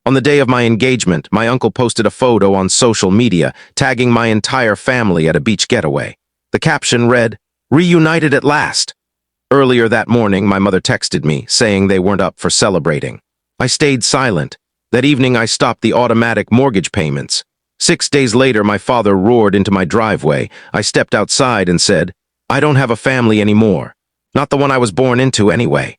On the day of my engagement, my uncle posted a photo on social media, tagging my entire family at a beach getaway. The caption read, "Reunited at last." Earlier that morning, my mother texted me, saying they weren't up for celebrating. I stayed silent. That evening, I stopped the automatic mortgage payments. 6 days later, my father roared into my driveway. I stepped outside and said, "I don't have a family anymore. Not the one I was born into anyway."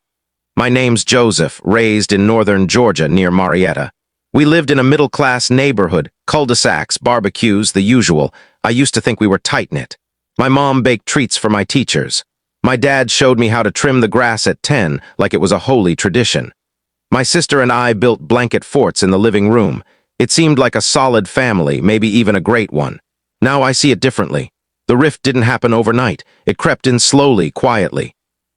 My name's Joseph, raised in northern Georgia near Marietta. We lived in a middle-class neighborhood, cul-de-sacs, barbecues, the usual. I used to think we were tight-knit. My mom baked treats for my teachers. My dad showed me how to trim the grass at 10, like it was a holy tradition. My sister and I built blanket forts in the living room. It seemed like a solid family, maybe even a great one. Now I see it differently. The rift didn't happen overnight. It crept in slowly, quietly.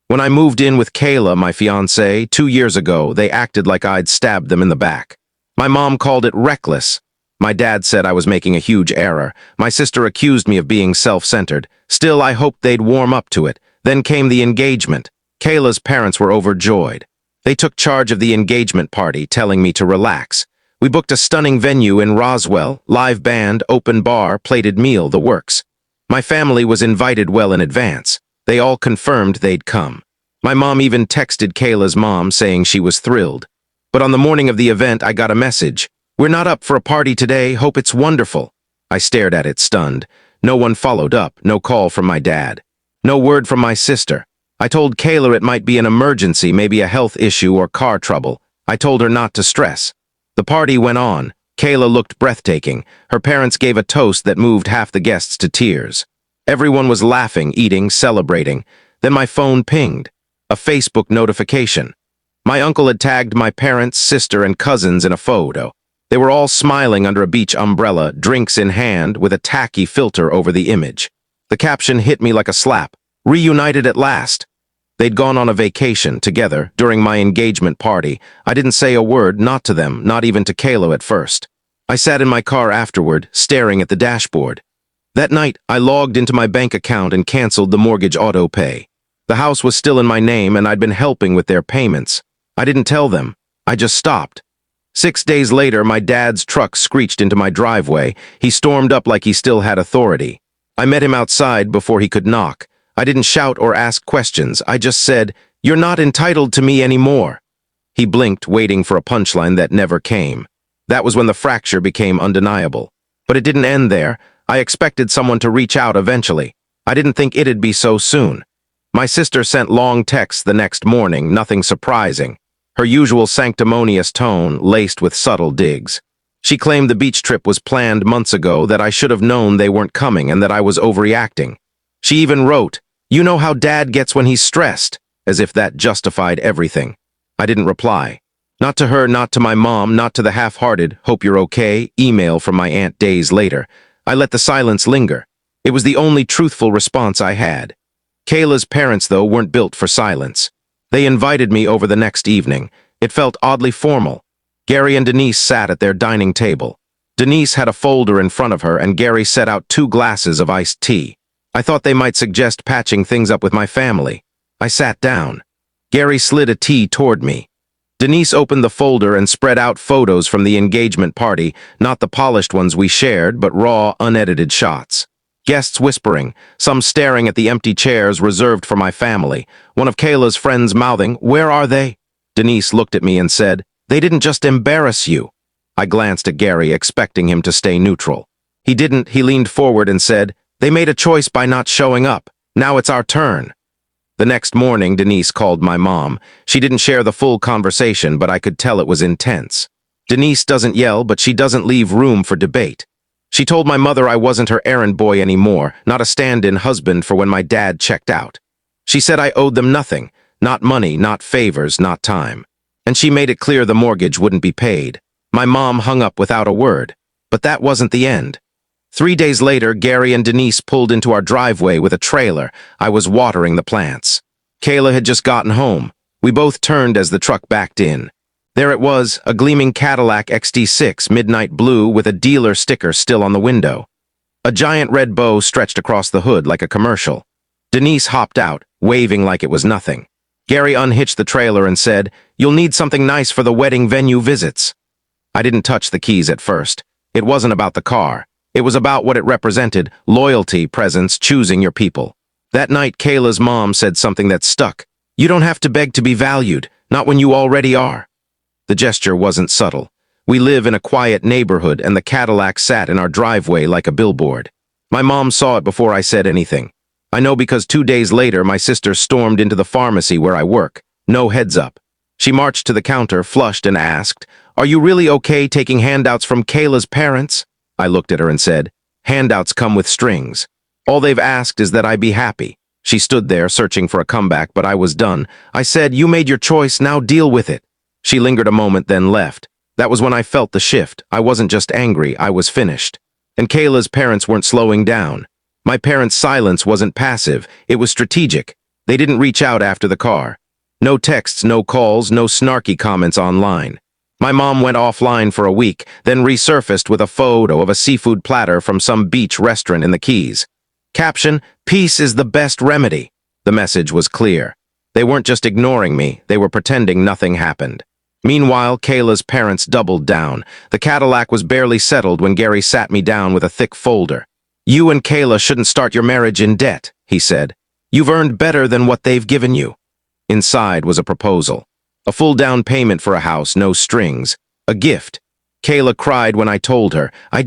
When I moved in with Kayla, my fiancée, 2 years ago, they acted like I'd stabbed them in the back. My mom called it reckless. My dad said I was making a huge error. My sister accused me of being self-centered. Still, I hoped they'd warm up to it. Then came the engagement. Kayla's parents were overjoyed. They took charge of the engagement party, telling me to relax. We booked a stunning venue in Roswell, live band, open bar, plated meal, the works. My family was invited well in advance. They all confirmed they'd come. My mom even texted Kayla's mom saying she was thrilled. But on the morning of the event, I got a message. "We're not up for a party today, hope it's wonderful." I stared at it, stunned. No one followed up, no call from my dad. No word from my sister. I told Kayla it might be an emergency, maybe a health issue or car trouble. I told her not to stress. The party went on. Kayla looked breathtaking. Her parents gave a toast that moved half the guests to tears. Everyone was laughing, eating, celebrating. Then my phone pinged. A Facebook notification. My uncle had tagged my parents, sister, and cousins in a photo. They were all smiling under a beach umbrella, drinks in hand, with a tacky filter over the image. The caption hit me like a slap. "Reunited at last." They'd gone on a vacation together during my engagement party. I didn't say a word, not to them, not even to Kayla at first. I sat in my car afterward, staring at the dashboard. That night, I logged into my bank account and canceled the mortgage auto pay. The house was still in my name and I'd been helping with their payments. I didn't tell them. I just stopped. 6 days later, my dad's truck screeched into my driveway. He stormed up like he still had authority. I met him outside before he could knock. I didn't shout or ask questions. I just said, "You're not entitled to me anymore." He blinked, waiting for a punchline that never came. That was when the fracture became undeniable. But it didn't end there. I expected someone to reach out eventually. I didn't think it'd be so soon. My sister sent long texts the next morning, nothing surprising. Her usual sanctimonious tone, laced with subtle digs. She claimed the beach trip was planned months ago, that I should have known they weren't coming and that I was overreacting. She even wrote, "You know how Dad gets when he's stressed," as if that justified everything. I didn't reply. Not to her, not to my mom, not to the half-hearted, "Hope you're okay" email from my aunt days later. I let the silence linger. It was the only truthful response I had. Kayla's parents, though, weren't built for silence. They invited me over the next evening. It felt oddly formal. Gary and Denise sat at their dining table. Denise had a folder in front of her, and Gary set out 2 glasses of iced tea. I thought they might suggest patching things up with my family. I sat down. Gary slid a tea toward me. Denise opened the folder and spread out photos from the engagement party, not the polished ones we shared, but raw, unedited shots. Guests whispering, some staring at the empty chairs reserved for my family. One of Kayla's friends mouthing, "Where are they?" Denise looked at me and said, "They didn't just embarrass you." I glanced at Gary, expecting him to stay neutral. He didn't. He leaned forward and said, "They made a choice by not showing up. Now it's our turn." The next morning, Denise called my mom. She didn't share the full conversation, but I could tell it was intense. Denise doesn't yell, but she doesn't leave room for debate. She told my mother I wasn't her errand boy anymore, not a stand-in husband for when my dad checked out. She said I owed them nothing, not money, not favors, not time. And she made it clear the mortgage wouldn't be paid. My mom hung up without a word. But that wasn't the end. 3 days later, Gary and Denise pulled into our driveway with a trailer. I was watering the plants. Kayla had just gotten home. We both turned as the truck backed in. There it was, a gleaming Cadillac XT6, midnight blue, with a dealer sticker still on the window. A giant red bow stretched across the hood like a commercial. Denise hopped out, waving like it was nothing. Gary unhitched the trailer and said, "You'll need something nice for the wedding venue visits." I didn't touch the keys at first. It wasn't about the car. It was about what it represented: loyalty, presence, choosing your people. That night, Kayla's mom said something that stuck. You don't have to beg to be valued, not when you already are. The gesture wasn't subtle. We live in a quiet neighborhood, and the Cadillac sat in our driveway like a billboard. My mom saw it before I said anything. I know because 2 days later, my sister stormed into the pharmacy where I work. No heads up. She marched to the counter, flushed, and asked, "Are you really okay taking handouts from Kayla's parents?" I looked at her and said, "Handouts come with strings. All they've asked is that I be happy." She stood there, searching for a comeback, but I was done. I said, "You made your choice, now deal with it." She lingered a moment, then left. That was when I felt the shift. I wasn't just angry, I was finished. And Kayla's parents weren't slowing down. My parents' silence wasn't passive, it was strategic. They didn't reach out after the car. No texts, no calls, no snarky comments online. My mom went offline for a week, then resurfaced with a photo of a seafood platter from some beach restaurant in the Keys. Caption, "Peace is the best remedy." The message was clear. They weren't just ignoring me, they were pretending nothing happened. Meanwhile, Kayla's parents doubled down. The Cadillac was barely settled when Gary sat me down with a thick folder. "You and Kayla shouldn't start your marriage in debt," he said. "You've earned better than what they've given you." Inside was a proposal. A full down payment for a house, no strings. A gift. Kayla cried when I told her. I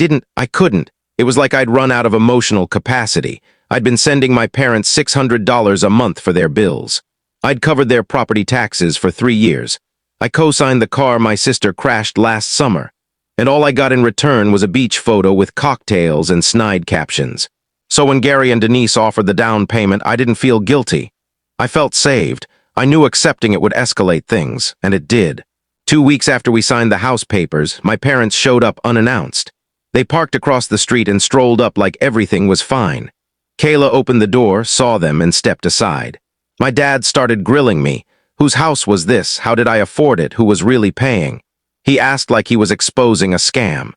couldn't. It was like I'd run out of emotional capacity. I'd been sending my parents $600 a month for their bills. I'd covered their property taxes for 3 years. I co-signed the car my sister crashed last summer. And all I got in return was a beach photo with cocktails and snide captions. So when Gary and Denise offered the down payment, I didn't feel guilty. I felt saved. I knew accepting it would escalate things, and it did. 2 weeks after we signed the house papers, my parents showed up unannounced. They parked across the street and strolled up like everything was fine. Kayla opened the door, saw them, and stepped aside. My dad started grilling me. Whose house was this? How did I afford it? Who was really paying? He asked like he was exposing a scam.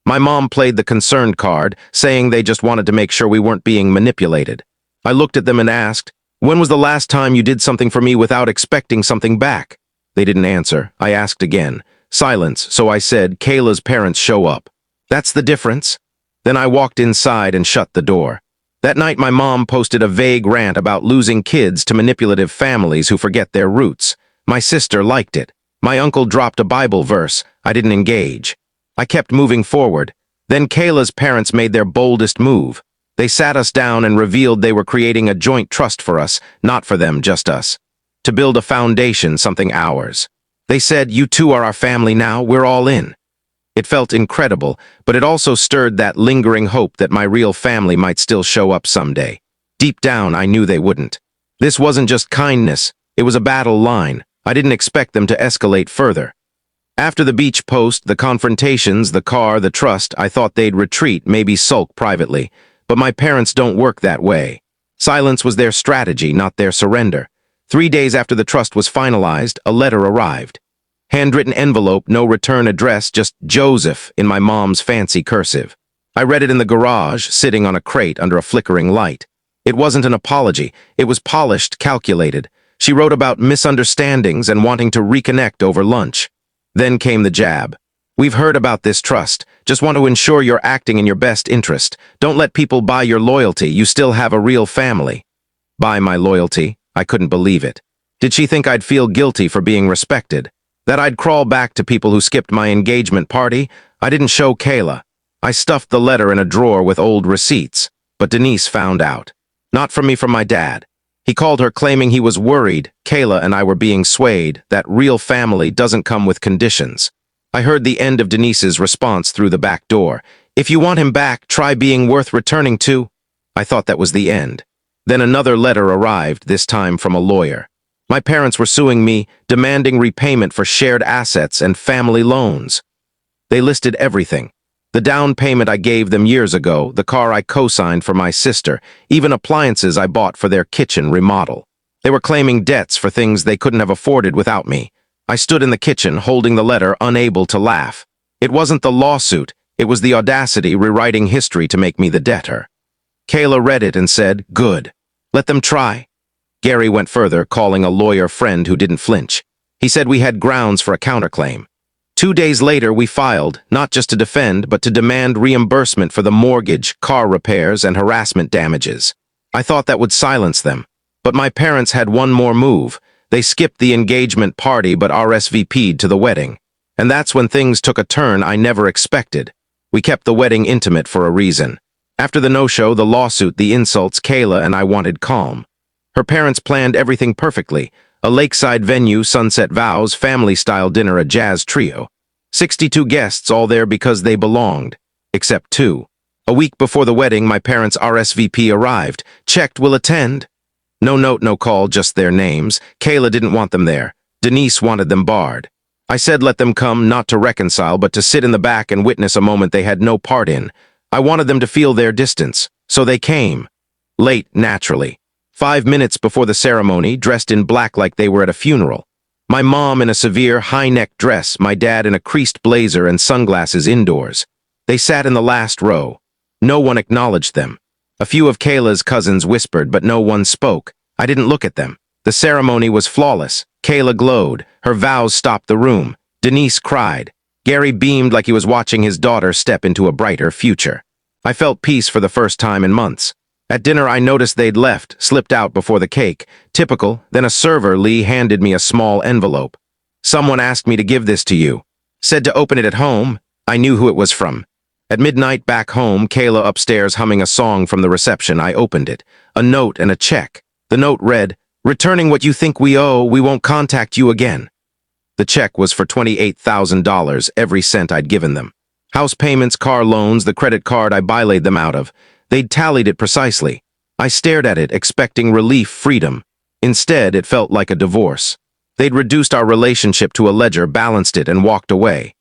My mom played the concerned card, saying they just wanted to make sure we weren't being manipulated. I looked at them and asked, "When was the last time you did something for me without expecting something back?" They didn't answer. I asked again. Silence, so I said, "Kayla's parents show up. That's the difference." Then I walked inside and shut the door. That night my mom posted a vague rant about losing kids to manipulative families who forget their roots. My sister liked it. My uncle dropped a Bible verse. I didn't engage. I kept moving forward. Then Kayla's parents made their boldest move. They sat us down and revealed they were creating a joint trust for us, not for them, just us. To build a foundation, something ours. They said, "You two are our family now, we're all in." It felt incredible, but it also stirred that lingering hope that my real family might still show up someday. Deep down, I knew they wouldn't. This wasn't just kindness, it was a battle line. I didn't expect them to escalate further. After the beach post, the confrontations, the car, the trust, I thought they'd retreat, maybe sulk privately. But my parents don't work that way. Silence was their strategy, not their surrender. 3 days after the trust was finalized, a letter arrived. Handwritten envelope, no return address, just Joseph in my mom's fancy cursive. I read it in the garage, sitting on a crate under a flickering light. It wasn't an apology. It was polished, calculated. She wrote about misunderstandings and wanting to reconnect over lunch. Then came the jab. "We've heard about this trust. Just want to ensure you're acting in your best interest. Don't let people buy your loyalty. You still have a real family." Buy my loyalty? I couldn't believe it. Did she think I'd feel guilty for being respected? That I'd crawl back to people who skipped my engagement party? I didn't show Kayla. I stuffed the letter in a drawer with old receipts. But Denise found out. Not from me, from my dad. He called her claiming he was worried Kayla and I were being swayed, that real family doesn't come with conditions. I heard the end of Denise's response through the back door. "If you want him back, try being worth returning to." I thought that was the end. Then another letter arrived, this time from a lawyer. My parents were suing me, demanding repayment for shared assets and family loans. They listed everything. The down payment I gave them years ago, the car I co-signed for my sister, even appliances I bought for their kitchen remodel. They were claiming debts for things they couldn't have afforded without me. I stood in the kitchen, holding the letter, unable to laugh. It wasn't the lawsuit, it was the audacity rewriting history to make me the debtor. Kayla read it and said, "Good. Let them try." Gary went further, calling a lawyer friend who didn't flinch. He said we had grounds for a counterclaim. 2 days later, we filed, not just to defend, but to demand reimbursement for the mortgage, car repairs, and harassment damages. I thought that would silence them. But my parents had one more move. They skipped the engagement party but RSVP'd to the wedding. And that's when things took a turn I never expected. We kept the wedding intimate for a reason. After the no-show, the lawsuit, the insults, Kayla and I wanted calm. Her parents planned everything perfectly. A lakeside venue, sunset vows, family-style dinner, a jazz trio. 62 guests, all there because they belonged. Except 2. A week before the wedding, my parents' RSVP arrived. Checked, will attend. No note, no call, just their names. Kayla didn't want them there. Denise wanted them barred. I said let them come, not to reconcile, but to sit in the back and witness a moment they had no part in. I wanted them to feel their distance. So they came. Late, naturally. 5 minutes before the ceremony, dressed in black like they were at a funeral. My mom in a severe high-neck dress, my dad in a creased blazer and sunglasses indoors. They sat in the last row. No one acknowledged them. A few of Kayla's cousins whispered, but no one spoke. I didn't look at them. The ceremony was flawless. Kayla glowed. Her vows stopped the room. Denise cried. Gary beamed like he was watching his daughter step into a brighter future. I felt peace for the first time in months. At dinner, I noticed they'd left, slipped out before the cake. Typical. Then a server, Lee, handed me a small envelope. Someone asked me to give this to you. Said to open it at home. I knew who it was from. At midnight, back home, Kayla upstairs humming a song from the reception. I opened it. A note and a check. The note read, "Returning what you think we owe, we won't contact you again." The check was for $28,000, every cent I'd given them. House payments, car loans, the credit card I bylaid them out of. They'd tallied it precisely. I stared at it, expecting relief, freedom. Instead, it felt like a divorce. They'd reduced our relationship to a ledger, balanced it, and walked away.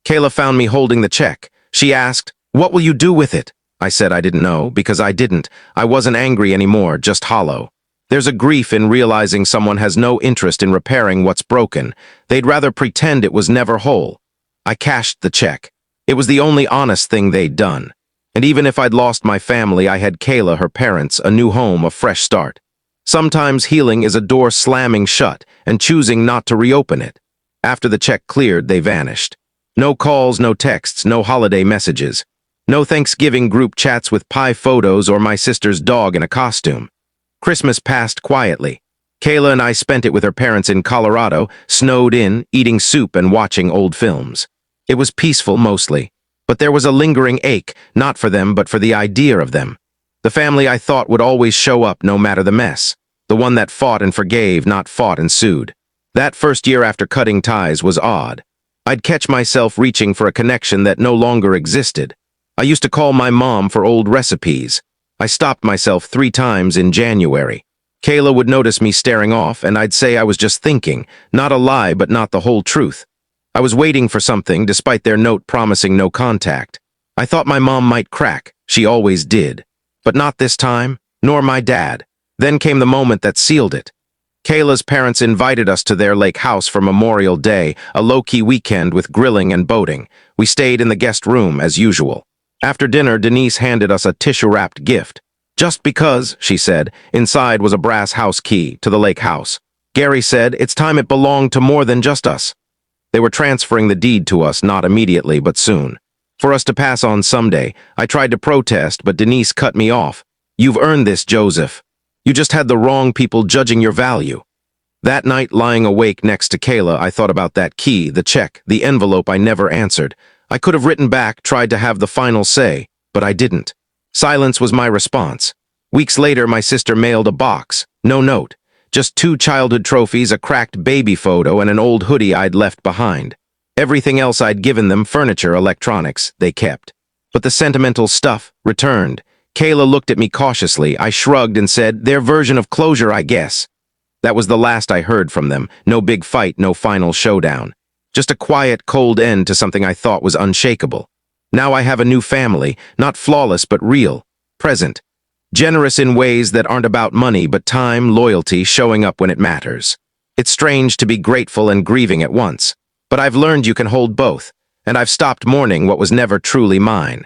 Kayla found me holding the check. She asked, "What will you do with it?" I said I didn't know, because I didn't. I wasn't angry anymore, just hollow. There's a grief in realizing someone has no interest in repairing what's broken. They'd rather pretend it was never whole. I cashed the check. It was the only honest thing they'd done. And even if I'd lost my family, I had Kayla, her parents, a new home, a fresh start. Sometimes healing is a door slamming shut and choosing not to reopen it. After the check cleared, they vanished. No calls, no texts, no holiday messages. No Thanksgiving group chats with pie photos or my sister's dog in a costume. Christmas passed quietly. Kayla and I spent it with her parents in Colorado, snowed in, eating soup and watching old films. It was peaceful mostly. But there was a lingering ache, not for them, but for the idea of them. The family I thought would always show up no matter the mess. The one that fought and forgave, not fought and sued. That first year after cutting ties was odd. I'd catch myself reaching for a connection that no longer existed. I used to call my mom for old recipes. I stopped myself 3 times in January. Kayla would notice me staring off, and I'd say I was just thinking, not a lie, but not the whole truth. I was waiting for something, despite their note promising no contact. I thought my mom might crack. She always did. But not this time, nor my dad. Then came the moment that sealed it. Kayla's parents invited us to their lake house for Memorial Day, a low-key weekend with grilling and boating. We stayed in the guest room, as usual. After dinner, Denise handed us a tissue-wrapped gift. Just because, she said, inside was a brass house key to the lake house. Gary said, it's time it belonged to more than just us. They were transferring the deed to us, not immediately, but soon. For us to pass on someday. I tried to protest, but Denise cut me off. You've earned this, Joseph. You just had the wrong people judging your value. That night, lying awake next to Kayla, I thought about that key, the check, the envelope I never answered. I could have written back, tried to have the final say, but I didn't. Silence was my response. Weeks later, my sister mailed a box. No note. Just 2 childhood trophies, a cracked baby photo, and an old hoodie I'd left behind. Everything else I'd given them, furniture, electronics, they kept. But the sentimental stuff returned. Kayla looked at me cautiously. I shrugged and said, their version of closure, I guess. That was the last I heard from them. No big fight, no final showdown. Just a quiet, cold end to something I thought was unshakable. Now I have a new family, not flawless but real, present. Generous in ways that aren't about money but time, loyalty, showing up when it matters. It's strange to be grateful and grieving at once. But I've learned you can hold both, and I've stopped mourning what was never truly mine.